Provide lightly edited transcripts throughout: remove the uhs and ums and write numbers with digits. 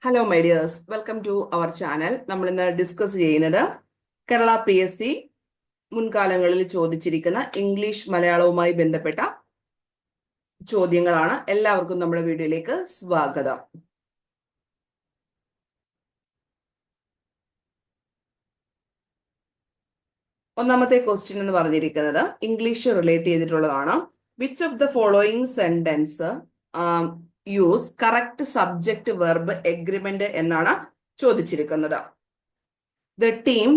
Hello my dears, welcome to our channel. നമ്മൾ ഇന്ന് discuss ചെയ്യുന്നത് കേരള PSC മുൻകാലങ്ങളിൽ ചോദിച്ചിരിക്കുന്ന ഇംഗ്ലീഷ് മലയാളവുമായി ബന്ധപ്പെട്ട ചോദ്യങ്ങളാണ്. എല്ലാവർക്കും നമ്മുടെ വീഡിയോയിലേക്ക് സ്വാഗതം. ഒന്നാമത്തെ ക്വസ്റ്റ്യൻ എന്ന് പറഞ്ഞിരിക്കുന്നത് ഇംഗ്ലീഷ് റിലേറ്റ് ചെയ്തിട്ടുള്ളതാണ്. Which of the following sentence use correct subject verb agreement എന്നാണ് ചോദിച്ചിരിക്കുന്നത്. The team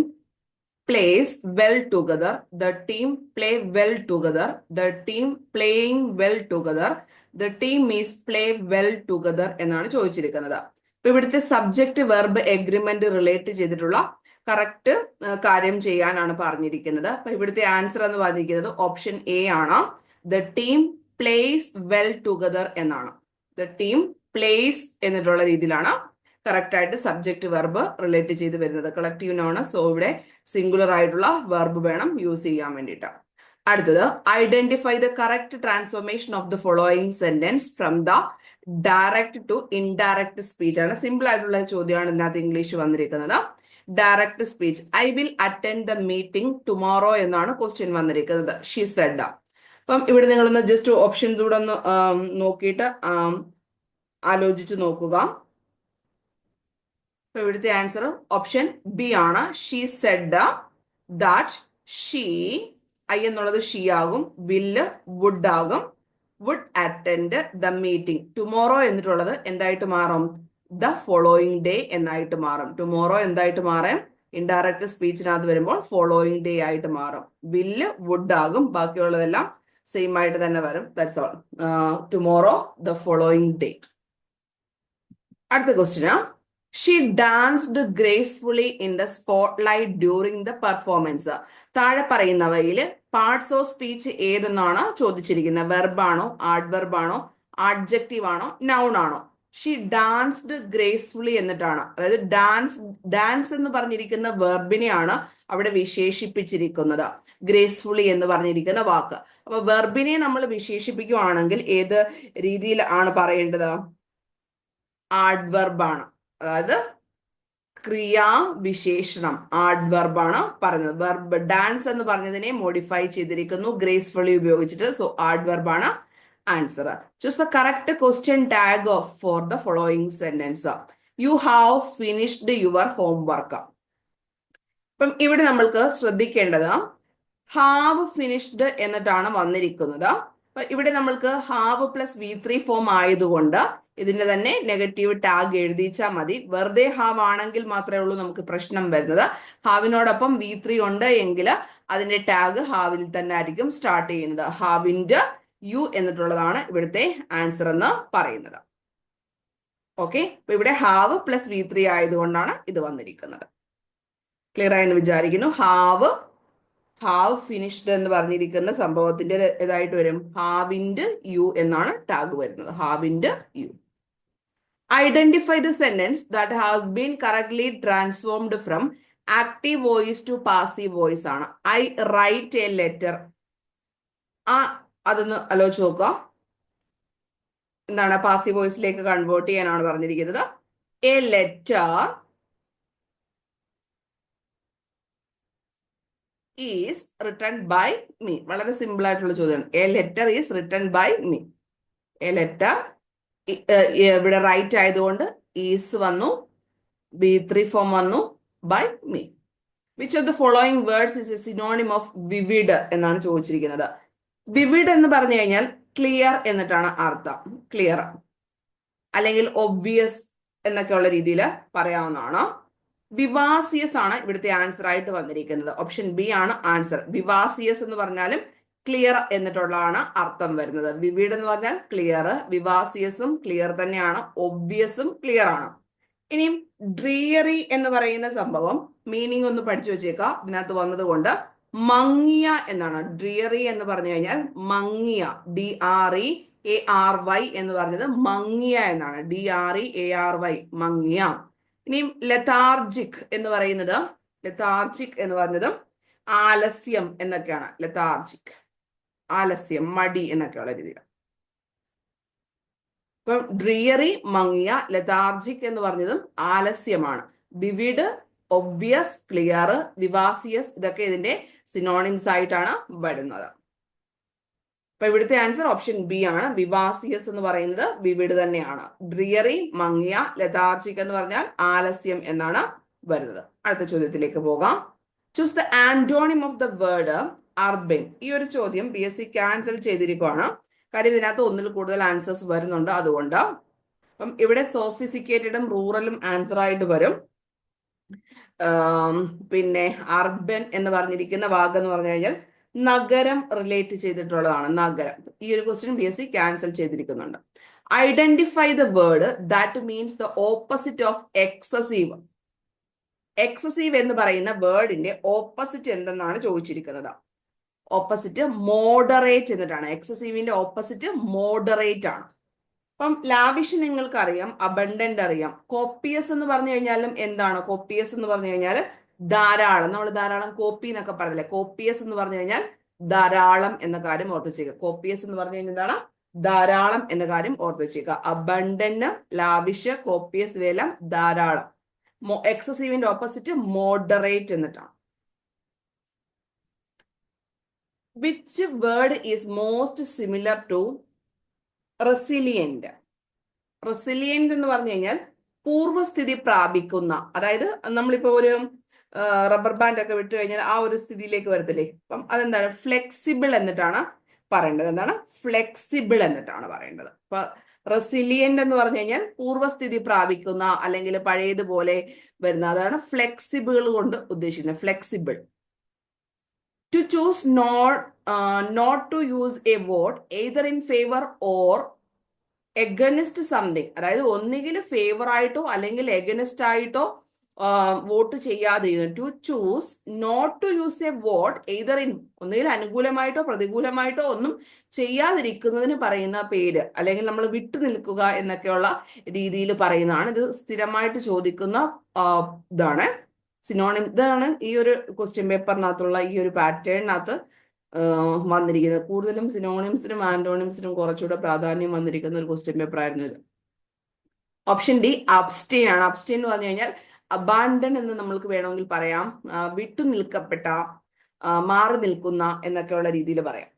plays well together, the team play well together, the team playing well together, the team is play well together എന്നാണ് ചോദിച്ചിരിക്കുന്നത്. അപ്പൊ ഇവിടുത്തെ subject verb agreement relate ചെയ്തിട്ടുള്ള correct കാര്യം ചെയ്യാനാണ് പറഞ്ഞിരിക്കുന്നത്. അപ്പൊ ഇവിടുത്തെ ആൻസർ എന്ന് പറഞ്ഞിരിക്കുന്നത് ഓപ്ഷൻ എ ആണ്. The team plays well together എന്നാണ്. ദ ടീം പ്ലേസ് എന്നിട്ടുള്ള രീതിയിലാണ് കറക്റ്റ് ആയിട്ട് സബ്ജക്ട് വെർബ് റിലേറ്റ് ചെയ്ത് വരുന്നത്. കളക്റ്റീവ് നൗൺ, സോ ഇവിടെ സിംഗുലർ ആയിട്ടുള്ള വെർബ് വേണം യൂസ് ചെയ്യാൻ വേണ്ടിയിട്ട്. അടുത്തത്, identify the correct transformation of the following sentence from the direct to indirect speech ആണ്. സിമ്പിൾ ആയിട്ടുള്ള ചോദ്യമാണ് ഇതിനകത്ത് ഇംഗ്ലീഷ് വന്നിരിക്കുന്നത്. Direct speech, I will attend the meeting tomorrow എന്നാണ് ക്വസ്റ്റ്യൻ വന്നിരിക്കുന്നത്. She said. അപ്പം ഇവിടെ നിങ്ങളൊന്ന് ജസ്റ്റ് ഓപ്ഷൻസ് കൂടെ ഒന്ന് നോക്കിയിട്ട് ആലോചിച്ച് നോക്കുക. അപ്പൊ ഇവിടുത്തെ ആൻസർ ഓപ്ഷൻ ബി ആണ്. She said that she, I എന്നുള്ളത് ഷീ ആകും, വില്ല് വുഡ് ആകും, would attend the meeting. Tomorrow എന്നിട്ടുള്ളത് എന്തായിട്ട് മാറും? ദ ഫോളോയിങ് ഡേ എന്നായിട്ട് മാറും. ടുമോറോ എന്തായിട്ട് മാറും? ഇൻഡയറക്റ്റ് സ്പീച്ചിനകത്ത് വരുമ്പോൾ ഫോളോയിങ് ഡേ ആയിട്ട് മാറും. വില്ല് വുഡ് ആകും, ബാക്കിയുള്ളതെല്ലാം സെയിം ആയിട്ട് തന്നെ വരും. That's all. Tomorrow the following day. അടുത്ത question, she danced gracefully in the spotlight during the performance. താഴെ പറയുന്നവയിൽ പാർട്സ് ഓഫ് സ്പീച്ച് ഏതെന്നാണ് ചോദിച്ചിരിക്കുന്നത്. വെർബാണോ, ആഡ്വെർബാണോ, ആഡ്ജക്റ്റീവ് ആണോ, നൗൺ ആണോ? ഷീ ഡാൻസ്ഡ് ഗ്രേസ്ഫുള്ളി എന്നിട്ടാണ്, അതായത് ഡാൻസ് എന്ന് പറഞ്ഞിരിക്കുന്ന വെർബിനെയാണ് അവിടെ വിശേഷിപ്പിച്ചിരിക്കുന്നത്. ഗ്രേസ്ഫുള്ളി എന്ന് പറഞ്ഞിരിക്കുന്ന വാക്ക്. അപ്പൊ വെർബിനെ നമ്മൾ വിശേഷിപ്പിക്കുകയാണെങ്കിൽ ഏത് രീതിയിൽ ആണ് പറയേണ്ടത്? ആഡ്വെർബാണ്, അതായത് ക്രിയാവിശേഷണം ആഡ്വെർബാണ് പറഞ്ഞത്. വെർബ് ഡാൻസ് എന്ന് പറഞ്ഞതിനെ മോഡിഫൈ ചെയ്തിരിക്കുന്നു ഗ്രേസ്ഫുള്ളി ഉപയോഗിച്ചിട്ട്. സോ ആഡ്വെർബാണ് answer. Choose the correct question tag of for the following sentence. You have finished your homework. അപ്പം ഇവിടെ നമ്മൾക്ക് ശ്രദ്ധിക്കേണ്ടത് ഹാവ് ഫിനിഷ്ഡ് എന്നിട്ടാണ് വന്നിരിക്കുന്നത്. അപ്പൊ ഇവിടെ നമ്മൾക്ക് ഹാവ് പ്ലസ് V3 ഫോം ആയതുകൊണ്ട് ഇതിന്റെ തന്നെ നെഗറ്റീവ് ടാഗ് എഴുതിച്ചാൽ മതി. വെറുതെ ഹാവ് ആണെങ്കിൽ മാത്രമേ ഉള്ളൂ നമുക്ക് പ്രശ്നം വരുന്നത്. ഹാവിനോടൊപ്പം V3 ഉണ്ട് എങ്കിൽ അതിന്റെ ടാഗ് ഹാവിൽ തന്നെ ആയിരിക്കും സ്റ്റാർട്ട് ചെയ്യുന്നത്. ഹാവിൻ്റെ യു എന്നിട്ടുള്ളതാണ് ഇവിടുത്തെ ആൻസർ എന്ന് പറയുന്നത്. ഓക്കെ, അപ്പൊ ഇവിടെ ഹാവ് പ്ലസ് V3 ആയതുകൊണ്ടാണ് ഇത് വന്നിരിക്കുന്നത്. ക്ലിയർ ആയെന്ന് വിചാരിക്കുന്നു. ഹാവ് ഫിനിഷ്ഡ് എന്ന് പറഞ്ഞിരിക്കുന്ന സംഭവത്തിന്റെ ഏതായിട്ട് വരും? ഹാവിൻ്റെ യു എന്നാണ് ടാഗ് വരുന്നത്. ഹാവിൻ്റെ you. Identify the sentence that has been correctly transformed from active voice to passive voice ആണ്. I write a letter. അതൊന്ന് ആലോചിച്ച് നോക്കുക. എന്താണ്? പാസീവ് വോയിസിലേക്ക് കൺവേർട്ട് ചെയ്യാനാണ് പറഞ്ഞിരിക്കുന്നത്. A letter is written by me. വളരെ സിമ്പിൾ ആയിട്ടുള്ള ചോദ്യമാണ്. A letter is written by me. A letter ഇവിടെ റൈറ്റ് ആയതുകൊണ്ട് ഈസ് വന്നു, V3 ഫോം വന്നു, by me. Which of the following words is a synonym of vivid എന്നാണ് ചോദിച്ചിരിക്കുന്നത്. Vivid എന്ന് പറഞ്ഞു കഴിഞ്ഞാൽ ക്ലിയർ എന്നിട്ടാണ് അർത്ഥം. ക്ലിയർ അല്ലെങ്കിൽ ഒബ്വിയസ് എന്നൊക്കെയുള്ള രീതിയിൽ പറയാവുന്നതാണ്. വിവാസിയസ് ആണ് ഇവിടുത്തെ ആൻസർ ആയിട്ട് വന്നിരിക്കുന്നത്. ഓപ്ഷൻ ബി ആണ് ആൻസർ. വിവാസിയസ് എന്ന് പറഞ്ഞാലും ക്ലിയർ എന്നിട്ടുള്ളതാണ് അർത്ഥം വരുന്നത്. വിവിഡ് എന്ന് പറഞ്ഞാൽ ക്ലിയർ, വിവാസിയസും ക്ലിയർ തന്നെയാണ്, ഒബ്വിയസും ക്ലിയർ ആണ്. ഇനിയും ഡ്രിയറി എന്ന് പറയുന്ന സംഭവം മീനിങ് ഒന്ന് പഠിച്ചു വെച്ചേക്കാം. ഇതിനകത്ത് വന്നത് കൊണ്ട് മങ്ങിയ എന്നാണ്. ഡ്രിയറി എന്ന് പറഞ്ഞു കഴിഞ്ഞാൽ മങ്ങിയ, DREARY എന്ന് പറഞ്ഞത് മങ്ങിയ എന്നാണ്. DREARY മങ്ങിയ. ഇനിയും ലെഥാർജിക് എന്ന് പറയുന്നത്, ലെഥാർജിക് എന്ന് പറഞ്ഞത് ആലസ്യം എന്നൊക്കെയാണ്. ലെഥാർജിക്, ആലസ്യം, മടി എന്നൊക്കെയുള്ള രീതിയിൽ. ഇപ്പം ഡ്രിയറി, മങ്ങിയ, ലെതാർജിക് എന്ന് പറഞ്ഞതും ആലസ്യമാണ്. വിവിഡ്, ഒബ്വിയസ്, ക്ലിയർ, വിവാസിയസ് ഇതൊക്കെ ഇതിന്റെ സിനോണിംസ് ആയിട്ടാണ് വരുന്നത്. അപ്പൊ ഇവിടുത്തെ ആൻസർ ഓപ്ഷൻ ബി ആണ്. വിവാസിയസ് എന്ന് പറയുന്നത് വിവിഡ് തന്നെയാണ്. ഡ്രിയറി, മങ്ങിയ, ലെതാർജിക് എന്ന് പറഞ്ഞാൽ ആലസ്യം എന്നാണ് വരുന്നത്. അടുത്ത ചോദ്യത്തിലേക്ക് പോകാം. Choose the antonym of the word urban. ഈ ഒരു ചോദ്യം PSC ക്യാൻസൽ ചെയ്തിരിക്കുകയാണ്. കാര്യം ഇതിനകത്ത് ഒന്നിൽ കൂടുതൽ ആൻസേഴ്സ് വരുന്നുണ്ട്, അതുകൊണ്ട്. അപ്പം ഇവിടെ സോഫിസിക്കേറ്റഡും റൂറലും ആൻസർ ആയിട്ട് വരും. പിന്നെ അർബൻ എന്ന് പറഞ്ഞിരിക്കുന്ന വാക്ക് എന്ന് പറഞ്ഞു കഴിഞ്ഞാൽ നഗരം റിലേറ്റ് ചെയ്തിട്ടുള്ളതാണ്. നഗരം. ഈ ഒരു ക്വസ്റ്റ്യൻ PSC ക്യാൻസൽ ചെയ്തിരിക്കുന്നുണ്ട്. Identify the word that means the opposite of excessive. Excessive എന്ന് പറയുന്ന വേർഡിന്റെ ഓപ്പോസിറ്റ് എന്തെന്നാണ് ചോദിച്ചിരിക്കുന്നത്. ഓപ്പോസിറ്റ് മോഡറേറ്റ് എന്നിട്ടാണ്. എക്സസീവിന്റെ ഓപ്പോസിറ്റ് മോഡറേറ്റ് ആണ്. അപ്പം ലാവിഷ് നിങ്ങൾക്ക് അറിയാം, അബണ്ടന്റ് അറിയാം. കോപ്പിയസ് എന്ന് പറഞ്ഞു കഴിഞ്ഞാലും എന്താണ്? കോപ്പിയസ് എന്ന് പറഞ്ഞു കഴിഞ്ഞാൽ ധാരാളം. നമ്മൾ ധാരാളം കോപ്പി എന്നൊക്കെ പറഞ്ഞില്ലേ? കോപ്പിയസ് എന്ന് പറഞ്ഞു കഴിഞ്ഞാൽ ധാരാളം എന്ന കാര്യം ഓർത്ത് വെച്ചേക്കുക. കോപ്പിയസ് എന്ന് പറഞ്ഞു കഴിഞ്ഞാൽ എന്താണ്? ധാരാളം എന്ന കാര്യം ഓർത്ത് വെച്ചേക്കുക. അബണ്ടന്റ്, ലാവിഷ്, കോപ്പിയസ് ഇവയെല്ലാം ധാരാളം. എക്സസീവിന്റെ ഓപ്പോസിറ്റ് മോഡറേറ്റ് എന്നിട്ടാണ്. Which word is most similar to resilient? Resilient എന്ന് പറഞ്ഞു കഴിഞ്ഞാൽ പൂർവ്വസ്ഥിതി പ്രാപിക്കുന്ന, അതായത് നമ്മളിപ്പോ ഒരു റബ്ബർ ബാൻഡ് ഒക്കെ വിട്ടു കഴിഞ്ഞാൽ ആ ഒരു സ്ഥിതിയിലേക്ക് വരത്തില്ലേ? അപ്പം അതെന്താണ്? ഫ്ലെക്സിബിൾ എന്നിട്ടാണ് പറയേണ്ടത്. എന്താണ്? ഫ്ലെക്സിബിൾ എന്നിട്ടാണ് പറയേണ്ടത്. അപ്പൊ റെസിലിയന്റ് എന്ന് പറഞ്ഞു കഴിഞ്ഞാൽ പൂർവ്വസ്ഥിതി പ്രാപിക്കുന്ന അല്ലെങ്കിൽ പഴയതുപോലെ വരുന്ന, അതാണ് ഫ്ലെക്സിബിൾ കൊണ്ട് ഉദ്ദേശിക്കുന്നത്. Flexible. To choose not to use a vote either in favour or against something. അതായത് ഒന്നുകിൽ ഫേവർ ആയിട്ടോ അല്ലെങ്കിൽ എഗനിസ്റ്റ് ആയിട്ടോ വോട്ട് ചെയ്യാതെ. To choose not to use a vote either in, ഒന്നുകിൽ അനുകൂലമായിട്ടോ പ്രതികൂലമായിട്ടോ ഒന്നും ചെയ്യാതിരിക്കുന്നതിന് പറയുന്ന പേര്, അല്ലെങ്കിൽ നമ്മൾ വിട്ടു നിൽക്കുക എന്നൊക്കെയുള്ള രീതിയിൽ പറയുന്നതാണ്. ഇത് സ്ഥിരമായിട്ട് ചോദിക്കുന്ന ഇതാണ്. സിനോണിം. ഇതാണ് ഈ ഒരു ക്വസ്റ്റ്യൻ പേപ്പറിനകത്തുള്ള ഈ ഒരു പാറ്റേണിനകത്ത് വന്നിരിക്കുന്നത്. കൂടുതലും സിനോണിംസിനും ആന്റോണിംസിനും കുറച്ചുകൂടെ പ്രാധാന്യം വന്നിരിക്കുന്ന ഒരു ക്വസ്റ്റ്യൻ പേപ്പർ ആയിരുന്നു ഇത്. ഓപ്ഷൻ ഡി അബ്സ്റ്റെയിൻ ആണ്. അബ്സ്റ്റെയിൻ എന്ന് പറഞ്ഞു കഴിഞ്ഞാൽ അബാൻഡൻ എന്ന് നമ്മൾക്ക് വേണമെങ്കിൽ പറയാം. വിട്ടു നിൽക്കപ്പെട്ട, മാറി നിൽക്കുന്ന എന്നൊക്കെയുള്ള രീതിയിൽ പറയാം.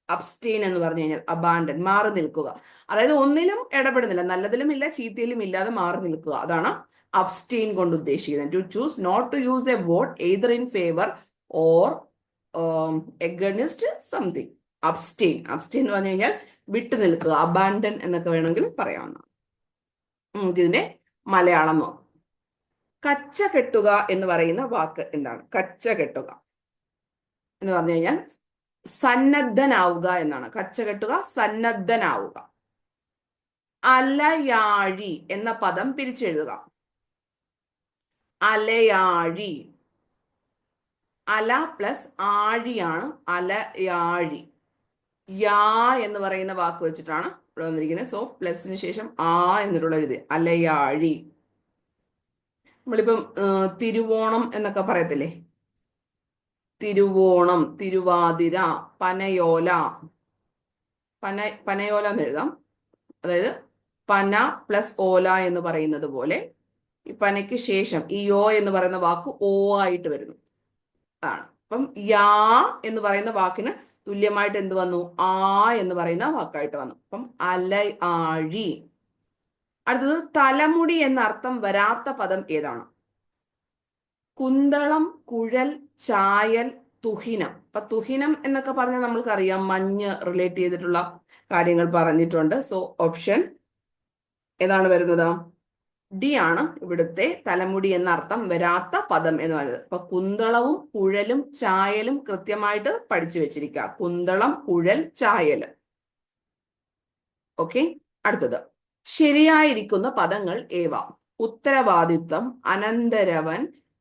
അബ്സ്റ്റെയിൻ എന്ന് പറഞ്ഞു കഴിഞ്ഞാൽ അബാൻഡൻ, മാറി നിൽക്കുക. അതായത് ഒന്നിലും ഇടപെടുന്നില്ല, നല്ലതിലും ഇല്ല ചീത്തയിലും ഇല്ലാതെ മാറി നിൽക്കുക. അതാണ് അബ്സ്റ്റെയിൻ കൊണ്ട് ഉദ്ദേശിക്കുന്നത്. To choose not to use a vote either in favour or against something. Abstain. Abstain എന്ന് പറഞ്ഞു കഴിഞ്ഞാൽ വിട്ടു നിൽക്കുക, അബാൻഡൻ എന്നൊക്കെ വേണമെങ്കിൽ പറയാവുന്നതാണ്. നമുക്ക് ഇതിന്റെ മലയാളം നോക്കാം. കച്ച കെട്ടുക എന്ന് പറയുന്ന വാക്ക് എന്താണ്? കച്ച കെട്ടുക എന്ന് പറഞ്ഞു കഴിഞ്ഞാൽ സന്നദ്ധനാവുക എന്നാണ്. കച്ച കെട്ടുക, സന്നദ്ധനാവുക. അലയാഴി എന്ന പദം പിരിച്ചെഴുതുക. അലയാഴി. അല പ്ലസ് ആഴിയാണ് അലയാഴി. യാ എന്ന് പറയുന്ന വാക്ക് വെച്ചിട്ടാണ് ഇവിടെ വന്നിരിക്കുന്നത്. സോ പ്ലസിന് ശേഷം ആ എന്നിട്ടുള്ള എഴുതി. അലയാഴി. നമ്മളിപ്പം തിരുവോണം എന്നൊക്കെ പറയത്തില്ലേ? തിരുവോണം, തിരുവാതിര, പനയോല. പനയോല എന്ന് എഴുതാം. അതായത് പന പ്ലസ് ഓല എന്ന് പറയുന്നത് പോലെ ഈ പനയ്ക്ക് ശേഷം ഈ യോ എന്ന് പറയുന്ന വാക്ക് ഓ ആയിട്ട് വരുന്നു ആണ്. അപ്പം യാ എന്ന് പറയുന്ന വാക്കിന് തുല്യമായിട്ട് എന്ത് വന്നു? ആ എന്ന് പറയുന്ന വാക്കായിട്ട് വന്നു. അപ്പം അലയാഴി. അടുത്തത് തലമുടി എന്ന അർത്ഥം വരാത്ത പദം ഏതാണ്? കുന്തളം, കുഴൽ, ചായൽ, തുഹിനം. അപ്പൊ തുഹിനം എന്നൊക്കെ പറഞ്ഞാൽ നമ്മൾക്കറിയാം മഞ്ഞ് റിലേറ്റ് ചെയ്തിട്ടുള്ള കാര്യങ്ങൾ പറഞ്ഞിട്ടുണ്ട്. സോ ഓപ്ഷൻ ഏതാണ് വരുന്നത്? ഡി ആണ് ഇവിടുത്തെ തലമുടി എന്ന അർത്ഥം വരാത്ത പദം എന്ന് പറയുന്നത്. അപ്പൊ കുന്തളവും കുഴലും ചായലും കൃത്യമായിട്ട് പഠിച്ചു വെച്ചിരിക്കുക. കുന്തളം, കുഴൽ, ചായല്. ഓക്കെ. അടുത്തത് ശരിയായിരിക്കുന്ന പദങ്ങൾ ഏവ? ഉത്തരവാദിത്വം, അനന്തരവൻ,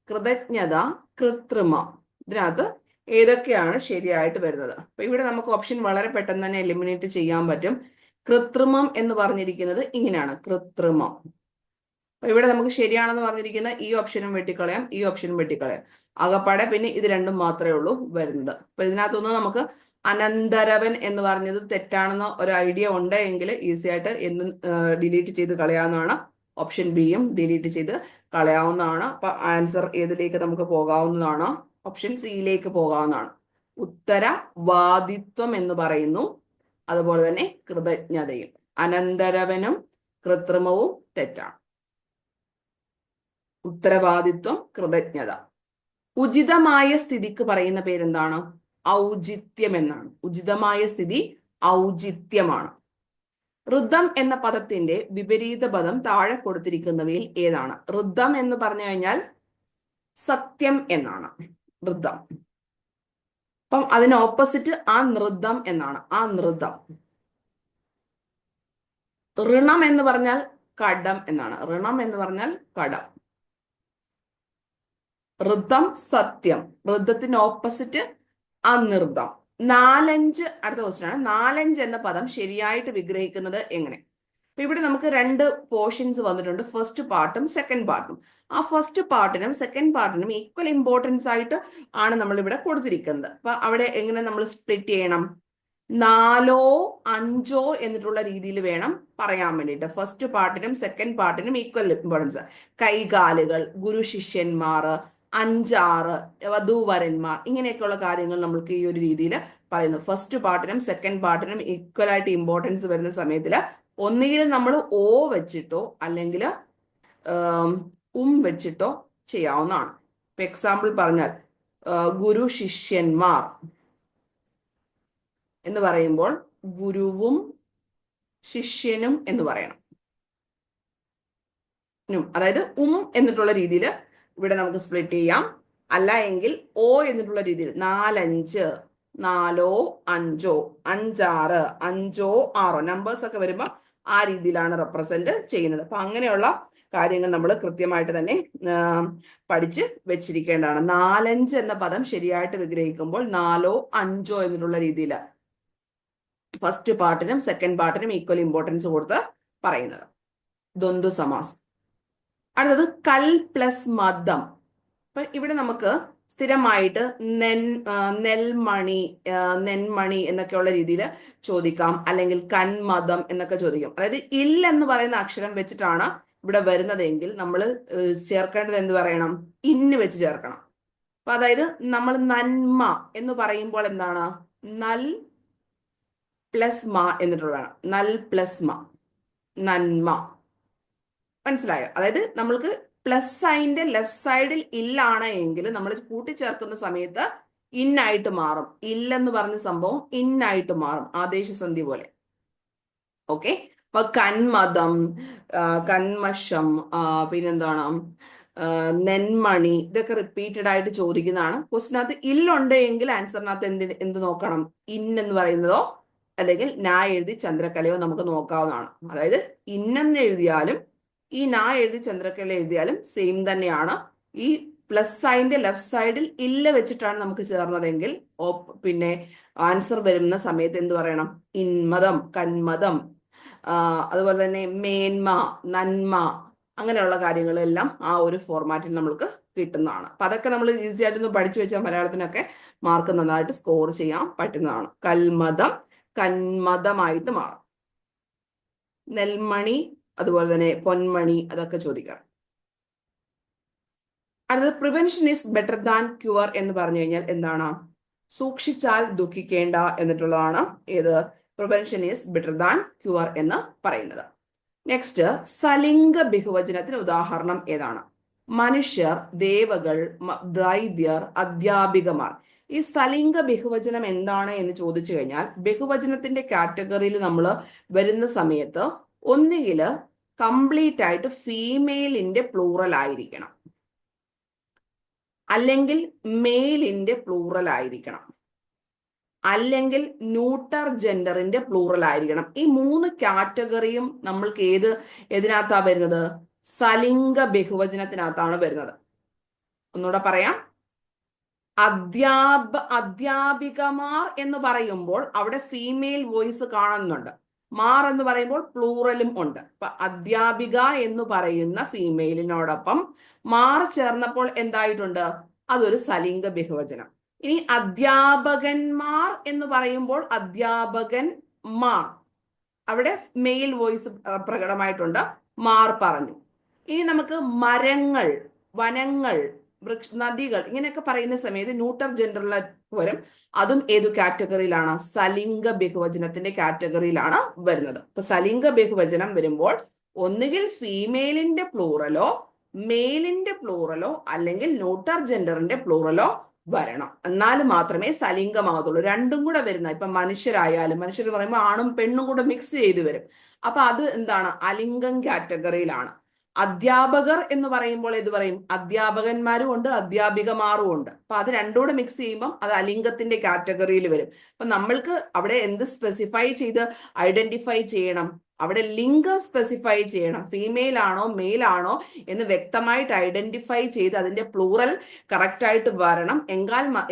കൃതജ്ഞത, കൃത്രിമം. ഇതിനകത്ത് ഏതൊക്കെയാണ് ശരിയായിട്ട് വരുന്നത്? അപ്പൊ ഇവിടെ നമുക്ക് ഓപ്ഷൻ വളരെ പെട്ടെന്ന് തന്നെ എലിമിനേറ്റ് ചെയ്യാൻ പറ്റും. കൃത്രിമം എന്ന് പറഞ്ഞിരിക്കുന്നത് ഇങ്ങനെയാണ്. കൃത്രിമം. അപ്പൊ ഇവിടെ നമുക്ക് ശരിയാണെന്ന് പറഞ്ഞിരിക്കുന്ന ഈ ഓപ്ഷനും വെട്ടിക്കളയാം, ഈ ഓപ്ഷനും വെട്ടിക്കളയാം. ആകപ്പാടെ പിന്നെ ഇത് രണ്ടും മാത്രമേ ഉള്ളൂ വരുന്നത്. അപ്പൊ ഇതിനകത്തൊന്നും നമുക്ക് അനന്തരവൻ എന്ന് പറഞ്ഞത് തെറ്റാണെന്ന് ഒരു ഐഡിയ ഉണ്ടെങ്കിൽ ഈസി ആയിട്ട് എന്നും ഡിലീറ്റ് ചെയ്ത് കളയാവുന്നതാണ്. ഓപ്ഷൻ ബിയും ഡിലീറ്റ് ചെയ്ത് കളയാവുന്നതാണ്. അപ്പൊ ആൻസർ ഏതിലേക്ക് നമുക്ക് പോകാവുന്നതാണ്? ഓപ്ഷൻ സിയിലേക്ക് പോകാവുന്നതാണ്. ഉത്തരവാദിത്വം എന്ന് പറയുന്നു. അതുപോലെ തന്നെ കൃതജ്ഞതയും. അനന്തരവനും കൃത്രിമവും തെറ്റാണ്. ഉത്തരവാദിത്വം, കൃതജ്ഞത. ഉചിതമായ സ്ഥിതിക്ക് പറയുന്ന പേരെന്താണ്? ഔചിത്യം എന്നാണ്. ഉചിതമായ സ്ഥിതി ഔചിത്യമാണ്. ഋതം എന്ന പദത്തിന്റെ വിപരീത പദം താഴെ കൊടുത്തിരിക്കുന്നവയിൽ ഏതാണ്? ഋതം എന്ന് പറഞ്ഞു കഴിഞ്ഞാൽ സത്യം എന്നാണ് ഋതം. അപ്പം അതിന് ഓപ്പോസിറ്റ് അനൃതം എന്നാണ്. അനൃതം. ഋണം എന്ന് പറഞ്ഞാൽ കടം എന്നാണ്. ഋണം എന്ന് പറഞ്ഞാൽ കടം. ഋതം സത്യം. ഋതത്തിന് ഓപ്പോസിറ്റ് അനൃതം. 4-5 അടുത്ത ക്വസ്റ്റ്യൻ ആണ്. 4-5 എന്ന പദം ശരിയായിട്ട് വിഗ്രഹിക്കുന്നത് എങ്ങനെ? അപ്പൊ ഇവിടെ നമുക്ക് 2 പോർഷൻസ് വന്നിട്ടുണ്ട്. ഫസ്റ്റ് പാർട്ടും സെക്കൻഡ് പാർട്ടും. ആ ഫസ്റ്റ് പാർട്ടിനും സെക്കൻഡ് പാർട്ടിനും ഈക്വൽ ഇമ്പോർട്ടൻസ് ആയിട്ട് ആണ് നമ്മൾ ഇവിടെ കൊടുത്തിരിക്കുന്നത്. അപ്പൊ അവിടെ എങ്ങനെ നമ്മൾ സ്പ്ലിറ്റ് ചെയ്യണം? 4 5 എന്നിട്ടുള്ള രീതിയിൽ വേണം പറയാൻ വേണ്ടിയിട്ട്. ഫസ്റ്റ് പാർട്ടിനും സെക്കൻഡ് പാർട്ടിനും ഈക്വൽ ഇമ്പോർട്ടൻസ്. കൈകാലുകൾ, ഗുരു ശിഷ്യന്മാർ, 5-6, വധൂവരന്മാർ, ഇങ്ങനെയൊക്കെയുള്ള കാര്യങ്ങൾ നമ്മൾക്ക് ഈ ഒരു രീതിയിൽ പറയുന്നു. ഫസ്റ്റ് പാർട്ടിനും സെക്കൻഡ് പാർട്ടിനും ഈക്വൽ ആയിട്ട് ഇമ്പോർട്ടൻസ് വരുന്ന സമയത്തിൽ ഒന്നുകിൽ നമ്മൾ ഓ വെച്ചിട്ടോ അല്ലെങ്കിൽ വെച്ചിട്ടോ ചെയ്യാവുന്നതാണ്. ഇപ്പൊ എക്സാമ്പിൾ പറഞ്ഞാൽ ഗുരു ശിഷ്യന്മാർ എന്ന് പറയുമ്പോൾ ഗുരുവും ശിഷ്യനും എന്ന് പറയണം. അതായത് എന്നിട്ടുള്ള രീതിയിൽ ഇവിടെ നമുക്ക് സ്പ്ലിറ്റ് ചെയ്യാം. അല്ല എങ്കിൽ ഓ എന്നിട്ടുള്ള രീതിയിൽ 4-5, 4 5, 5-6, 5 6 നമ്പേഴ്സ് ഒക്കെ വരുമ്പോൾ ആ രീതിയിലാണ് റെപ്രസെന്റ് ചെയ്യുന്നത്. അപ്പൊ അങ്ങനെയുള്ള കാര്യങ്ങൾ നമ്മൾ കൃത്യമായിട്ട് തന്നെ പഠിച്ച് വെച്ചിരിക്കേണ്ടതാണ്. 4-5 എന്ന പദം ശരിയായിട്ട് വിഗ്രഹിക്കുമ്പോൾ 4 5 എന്നിട്ടുള്ള രീതിയിൽ ഫസ്റ്റ് പാർട്ടിനും സെക്കൻഡ് പാർട്ടിനും ഈക്വൽ ഇമ്പോർട്ടൻസ് കൊടുത്ത് പറയുന്നത്. ദ്വന്ദ്വ സമാസം. അടുത്തത് കൽ പ്ലസ് മദം. അപ്പൊ ഇവിടെ നമുക്ക് സ്ഥിരമായിട്ട് നെൽമണി എന്നൊക്കെയുള്ള രീതിയിൽ ചോദിക്കാം. അല്ലെങ്കിൽ കന്മദം എന്നൊക്കെ ചോദിക്കാം. അതായത് എന്ന് പറയുന്ന അക്ഷരം വെച്ചിട്ടാണ് ഇവിടെ വരുന്നതെങ്കിൽ നമ്മൾ ചേർക്കേണ്ടത് എന്ത് പറയണം? ഇന്ന് വെച്ച് ചേർക്കണം. അപ്പൊ അതായത് നമ്മൾ നന്മ എന്ന് പറയുമ്പോൾ എന്താണ്? നൽ പ്ലസ് മ എന്നിട്ടുള്ളതാണ്. നൽ പ്ലസ് മ, നന്മ. മനസ്സിലായോ? അതായത് നമ്മൾക്ക് പ്ലസ് സൈൻ്റെ ലെഫ്റ്റ് സൈഡിൽ ഇല്ലാണ് എങ്കിൽ നമ്മൾ കൂട്ടിച്ചേർക്കുന്ന സമയത്ത് ഇന്നായിട്ട് മാറും. ഇല്ലെന്ന് പറഞ്ഞ സംഭവം ഇന്നായിട്ട് മാറും, ആദേശസന്ധി പോലെ. ഓക്കെ. അപ്പൊ കന്മദം, കന്മഷം, പിന്നെന്താണ് നെന്മണി, ഇതൊക്കെ റിപ്പീറ്റഡ് ആയിട്ട് ചോദിക്കുന്നതാണ്. ക്വസ്റ്റിനകത്ത് ഇല്ലുണ്ടെങ്കിൽ ആൻസറിനകത്ത് എന്ത് നോക്കണം? എന്ന് പറയുന്നതോ അല്ലെങ്കിൽ നാ എഴുതി ചന്ദ്രക്കലയോ നമുക്ക് നോക്കാവുന്നതാണ്. അതായത് ഇന്നെന്ന് എഴുതിയാലും ഈ നാ എഴുതി ചന്ദ്രക്കല എഴുതിയാലും സെയിം തന്നെയാണ്. ഈ പ്ലസ് സൈൻ്റെ ലെഫ്റ്റ് സൈഡിൽ ഇല്ല വെച്ചിട്ടാണ് നമുക്ക് ചേർന്നതെങ്കിൽ പിന്നെ ആൻസർ വരുന്ന സമയത്ത് എന്ത് പറയണം? ഇന്മതം, കന്മതം, അതുപോലെ തന്നെ മേന്മ, നന്മ, അങ്ങനെയുള്ള കാര്യങ്ങളെല്ലാം ആ ഒരു ഫോർമാറ്റിൽ നമ്മൾക്ക് കിട്ടുന്നതാണ്. അപ്പൊ അതൊക്കെ നമ്മൾ ഈസി ആയിട്ടൊന്ന് പഠിച്ചു വെച്ചാൽ മലയാളത്തിനൊക്കെ മാർക്ക് നന്നായിട്ട് സ്കോർ ചെയ്യാൻ പറ്റുന്നതാണ്. കൽമതം കന്മതമായിട്ട് മാറും. നെൽമണി, അതുപോലെ തന്നെ പൊന്മണി, അതൊക്കെ ചോദിക്കാം. അടുത്തത് prevention is better than cure എന്ന് പറഞ്ഞു കഴിഞ്ഞാൽ എന്താണ്? സൂക്ഷിച്ചാൽ ദുഃഖിക്കേണ്ട എന്നിട്ടുള്ളതാണ് ഏത്? Prevention is better than cure എന്ന് പറയുന്നത്. നെക്സ്റ്റ്, സലിംഗ ബഹുവചനത്തിന് ഉദാഹരണം ഏതാണ്? മനുഷ്യർ, ദേവകൾ, ദൈത്യർ, അധ്യാപികമാർ. ഈ സലിംഗ ബഹുവചനം എന്താണ് എന്ന് ചോദിച്ചു കഴിഞ്ഞാൽ ബഹുവചനത്തിന്റെ കാറ്റഗറിയിൽ നമ്മൾ വരുന്ന സമയത്ത് ഒന്നുകിൽ കംപ്ലീറ്റ് ആയിട്ട് ഫീമെയിലിന്റെ പ്ലൂറൽ ആയിരിക്കണം, അല്ലെങ്കിൽ മെയിലിന്റെ പ്ലൂറൽ ആയിരിക്കണം, അല്ലെങ്കിൽ ന്യൂട്ടർ ജെൻഡറിന്റെ പ്ലൂറൽ ആയിരിക്കണം. ഈ 3 കാറ്റഗറിയും നമ്മൾക്ക് ഏതിനകത്താ വരുന്നത്? സലിംഗ ബഹുവചനത്തിനകത്താണ് വരുന്നത്. ഒന്നുകൂടെ പറയാം. അധ്യാപികമാർ എന്ന് പറയുമ്പോൾ അവിടെ ഫീമെയിൽ വോയിസ് കാണുന്നുണ്ട്. മാർ എന്ന് പറയുമ്പോൾ പ്ലൂറലും ഉണ്ട്. അപ്പൊ അധ്യാപിക എന്ന് പറയുന്ന ഫീമെയിലിനോടൊപ്പം മാർ ചേർന്നപ്പോൾ എന്തായിട്ടുണ്ട്? അതൊരു സലിംഗ ബഹുവചനം. ഇനി അധ്യാപകന്മാർ എന്ന് പറയുമ്പോൾ അധ്യാപകന്മാർ, അവിടെ മെയിൽ വോയിസ് പ്രകടമായിട്ടുണ്ട്, മാർ പറഞ്ഞു. ഇനി നമുക്ക് മരങ്ങൾ, വനങ്ങൾ, നദികൾ ഇങ്ങനെയൊക്കെ പറയുന്ന സമയത്ത് ന്യൂട്ടർ ജെൻഡറിലെ വരും. അതും ഏതു കാറ്റഗറിയിലാണ്? സലിംഗ ബഹുവചനത്തിന്റെ കാറ്റഗറിയിലാണ് വരുന്നത്. അപ്പൊ സലിംഗ ബഹുവചനം വരുമ്പോൾ ഒന്നുകിൽ ഫീമെയിലിന്റെ പ്ലൂറലോ മെയിലിന്റെ പ്ലൂറലോ അല്ലെങ്കിൽ ന്യൂട്ടർ ജെൻഡറിന്റെ പ്ലൂറലോ വരണം. എന്നാൽ മാത്രമേ സലിംഗമാകത്തുള്ളൂ. രണ്ടും കൂടെ വരുന്ന, ഇപ്പൊ മനുഷ്യരായാലും, മനുഷ്യർ പറയുമ്പോൾ ആണും പെണ്ണും കൂടെ മിക്സ് ചെയ്ത് വരും. അപ്പൊ അത് എന്താണ്? അലിംഗം കാറ്റഗറിയിലാണ്. അധ്യാപകർ എന്ന് പറയുമ്പോൾ ഏത് പറയും? അധ്യാപകന്മാരും ഉണ്ട്, അധ്യാപികമാരും ഉണ്ട്. അപ്പൊ അത് രണ്ടും കൂടെ മിക്സ് ചെയ്യുമ്പോൾ അത് അലിംഗത്തിന്റെ കാറ്റഗറിയിൽ വരും. അപ്പൊ നമ്മൾക്ക് അവിടെ എന്ത് സ്പെസിഫൈ ചെയ്ത് ഐഡന്റിഫൈ ചെയ്യണം? അവിടെ ലിംഗം സ്പെസിഫൈ ചെയ്യണം. ഫീമെയിൽ ആണോ മെയിൽ ആണോ എന്ന് വ്യക്തമായിട്ട് ഐഡന്റിഫൈ ചെയ്ത് അതിന്റെ പ്ലൂറൽ കറക്റ്റ് ആയിട്ട് വരണം.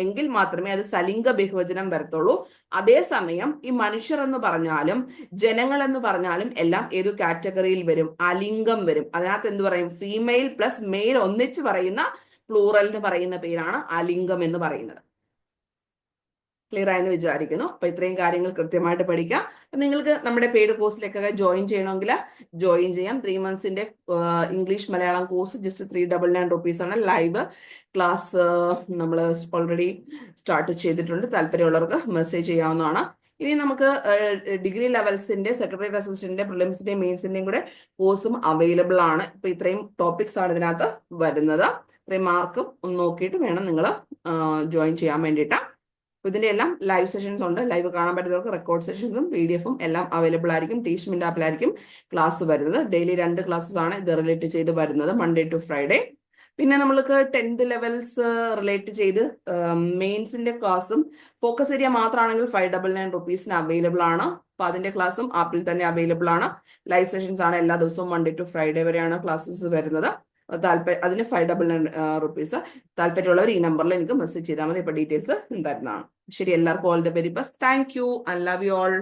എങ്കിൽ മാത്രമേ അത് സലിംഗ ബഹുവചനം വരത്തുള്ളൂ. അതേസമയം ഈ മനുഷ്യർ എന്ന് പറഞ്ഞാലും ജനങ്ങൾ എന്ന് പറഞ്ഞാലും എല്ലാം ഏതു കാറ്റഗറിയിൽ വരും? അലിംഗം വരും. അതിനകത്ത് എന്ത് പറയും? ഫീമെയിൽ പ്ലസ് മെയിൽ ഒന്നിച്ച് പറയുന്ന പ്ലൂറലിന് പറയുന്ന പേരാണ് അലിംഗം എന്ന് പറയുന്നത്. ക്ലിയർ ആയെന്ന് വിചാരിക്കുന്നു. അപ്പൊ ഇത്രയും കാര്യങ്ങൾ കൃത്യമായിട്ട് പഠിക്കാം. നിങ്ങൾക്ക് നമ്മുടെ പെയ്ഡ് കോഴ്സിലേക്കൊക്കെ ജോയിൻ ചെയ്യണമെങ്കിൽ ജോയിൻ ചെയ്യാം. 3 monthsന്റെ English Malayalam course just 399 rupees ആണ്. ലൈവ് ക്ലാസ് നമ്മൾ ഓൾറെഡി സ്റ്റാർട്ട് ചെയ്തിട്ടുണ്ട്. താല്പര്യമുള്ളവർക്ക് മെസ്സേജ് ചെയ്യാവുന്നതാണ്. ഇനി നമുക്ക് ഡിഗ്രി ലെവൽസിന്റെ സെക്രട്ടറി അസിസ്റ്റന്റിന്റെ പ്രിലിംസിന്റെയും മെയിൻസിന്റെയും കൂടെ കോഴ്സും അവൈലബിൾ ആണ്. ഇപ്പൊ ഇത്രയും ടോപ്പിക്സ് ആണ് ഇതിനകത്ത് വരുന്നത്. ഇത്രയും മാർക്കും ഒന്ന് നോക്കിയിട്ട് വേണം നിങ്ങൾ ജോയിൻ ചെയ്യാൻ വേണ്ടിയിട്ട്. ഇതിന്റെ എല്ലാം ലൈവ് സെഷൻസ് ഉണ്ട്. ലൈവ് കാണാൻ പറ്റുന്നവർക്ക് റെക്കോർഡ് സെഷൻസും PDF എല്ലാം അവൈലബിൾ ആയിരിക്കും. ടീച്ച്മെന്റ് ആപ്പിലായിരിക്കും ക്ലാസ് വരുന്നത്. ഡെയിലി 2 ക്ലാസ്സസ് ആണ് ഇത് റിലേറ്റ് ചെയ്ത് വരുന്നത്, മൺഡേ ടു ഫ്രൈഡേ. പിന്നെ നമ്മൾക്ക് 10th ലെവൽസ് റിലേറ്റ് ചെയ്ത് മെയിൻസിന്റെ ക്ലാസ്സും ഫോക്കസ് ഏരിയ മാത്രമാണെങ്കിൽ 599 rupeesന് അവൈലബിൾ ആണ്. അപ്പൊ അതിന്റെ ക്ലാസ്സും ആപ്പിൽ തന്നെ അവൈലബിൾ ആണ്. ലൈവ് സെഷൻസ് ആണ് എല്ലാ ദിവസവും മൺഡേ ടു ഫ്രൈഡേ വരെയാണ് ക്ലാസ്സസ് വരുന്നത്. അതിന് 599 rupees. താല്പര്യമുള്ളവർ ഈ നമ്പറിൽ എനിക്ക് മെസ്സേജ് ചെയ്താൽ മതി. ഇപ്പൊ ഡീറ്റെയിൽസ് ഉണ്ടായിരുന്നതാണ്. ശരി, എല്ലാവർക്കും all the very best. Thank you and love you all.